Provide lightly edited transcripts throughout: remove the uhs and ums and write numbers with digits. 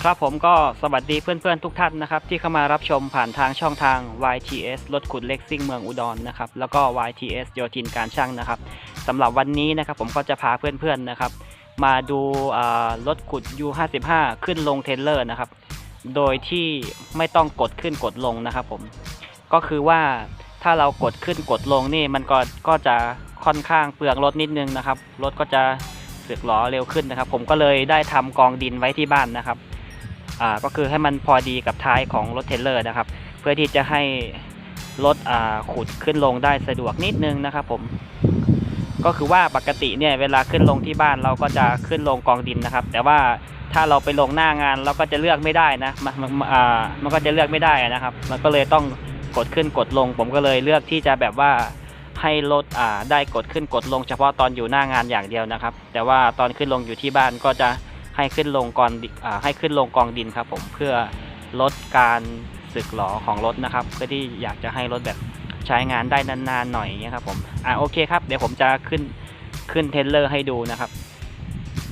ครับผมก็สวัสดีเพื่อนๆทุกท่านนะครับที่เข้ามารับชมผ่านทางช่องทาง YTS รถขุดเล็กซิ่งเมืองอุดรนะครับแล้วก็ YTS โยธินการช่างนะครับสำหรับวันนี้นะครับผมก็จะพาเพื่อนๆนะครับมาดูรถขุด U55 ขึ้นลงเทรลเลอร์นะครับโดยที่ไม่ต้องกดขึ้นกดลงนะครับผมก็คือว่าถ้าเรากดขึ้นกดลงนี่มันก็จะค่อนข้างเปลืองรถนิดนึงนะครับรถก็จะสึกหรอเร็วขึ้นนะครับผมก็เลยได้ทำกองดินไว้ที่บ้านนะครับก็คือให้มันพอดีกับท้ายของรถเทรลเลอร์นะครับเพื่อที่จะให้รถขุดขึ้นลงได้สะดวกนิดนึงนะครับผมก็คือว่าปกติเนี่ยเวลาขึ้นลงที่บ้านเราก็จะขึ้นลงกองดินนะครับแต่ว่าถ้าเราไปลงหน้างานเราก็จะเลือกไม่ได้นะมันก็จะเลือกไม่ได้นะครับมันก็เลยต้องกดขึ้นกดลงผมก็เลยเลือกที่จะแบบว่าให้รถได้กดขึ้นกดลงเฉพาะตอนอยู่หน้างานอย่างเดียวนะครับแต่ว่าตอนขึ้นลงอยู่ที่บ้านก็จะให้ขึ้นลงกองดินครับผมเพื่อลดการสึกหรอของรถนะครับเพื่อที่อยากจะให้รถแบบใช้งานได้นานๆหน่อยอย่างเงี้ยครับผมโอเคครับเดี๋ยวผมจะขึ้นเทรลเลอร์ให้ดูนะครับ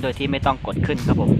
โดยที่ไม่ต้องกดขึ้นครับผม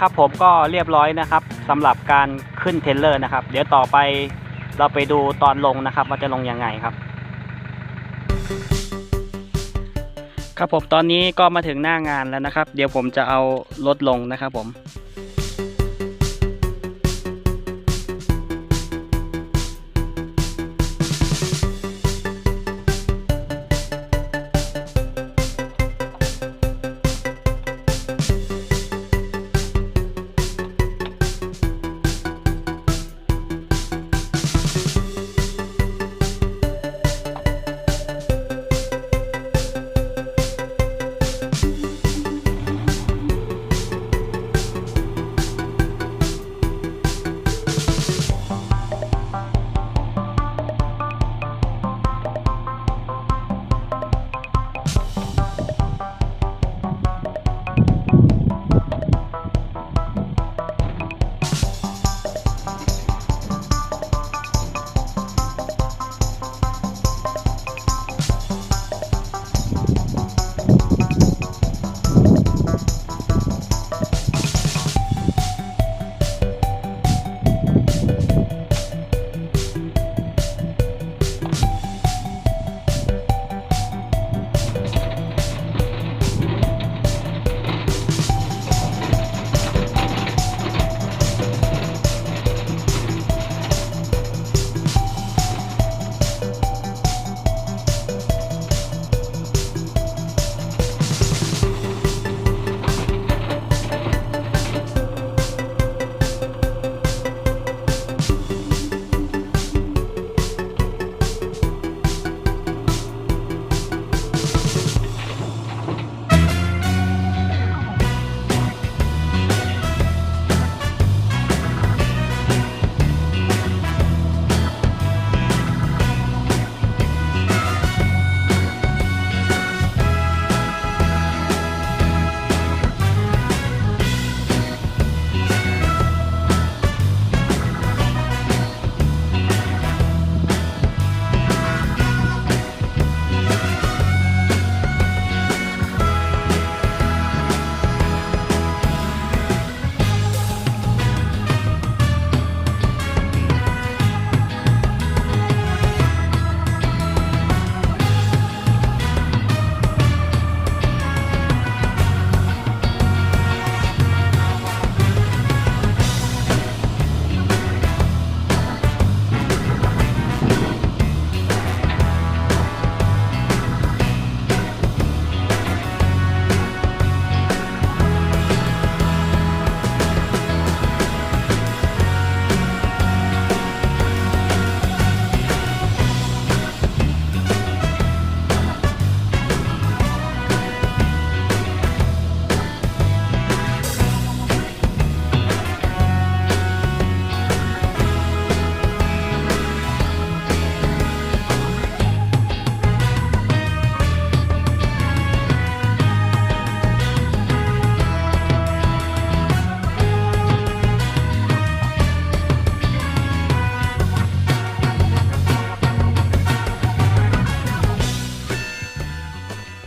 ครับผมก็เรียบร้อยนะครับสำหรับการขึ้นเทรลเลอร์นะครับเดี๋ยวต่อไปเราไปดูตอนลงนะครับว่าจะลงยังไงครับครับผมตอนนี้ก็มาถึงหน้างานแล้วนะครับเดี๋ยวผมจะเอารถลงนะครับผม ค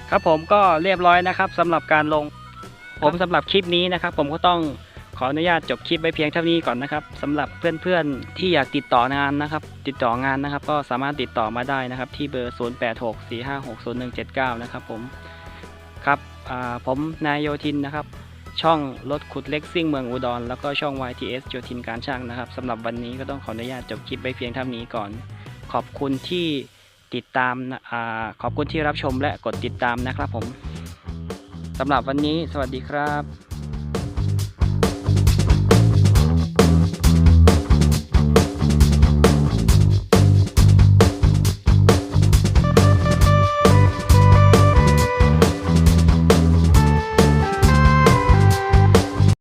ครับผมก็เรียบร้อยนะครับสำหรับการลงผมสำหรับคลิปนี้นะครับผมก็ต้องขออนุญาตจบคลิปไว้เพียงเท่านี้ก่อนนะครับสำหรับเพื่อนๆที่อยากติดต่องานนะครับก็สามารถติดต่อมาได้นะครับที่เบอร์ 0864560179 นะครับผมครับผมนายโยธินนะครับช่องรถขุดเล็กซิ่งเมืองอุดรแล้วก็ช่อง YTS โยธินการช่างนะครับสำหรับวันนี้ก็ต้องขออนุญาตจบคลิปไว้เพียงเท่านี้ก่อนขอบคุณที่ติดตามขอบคุณที่รับชมและกดติดตามนะครับผมสำหรับวันนี้สวัสดีครับ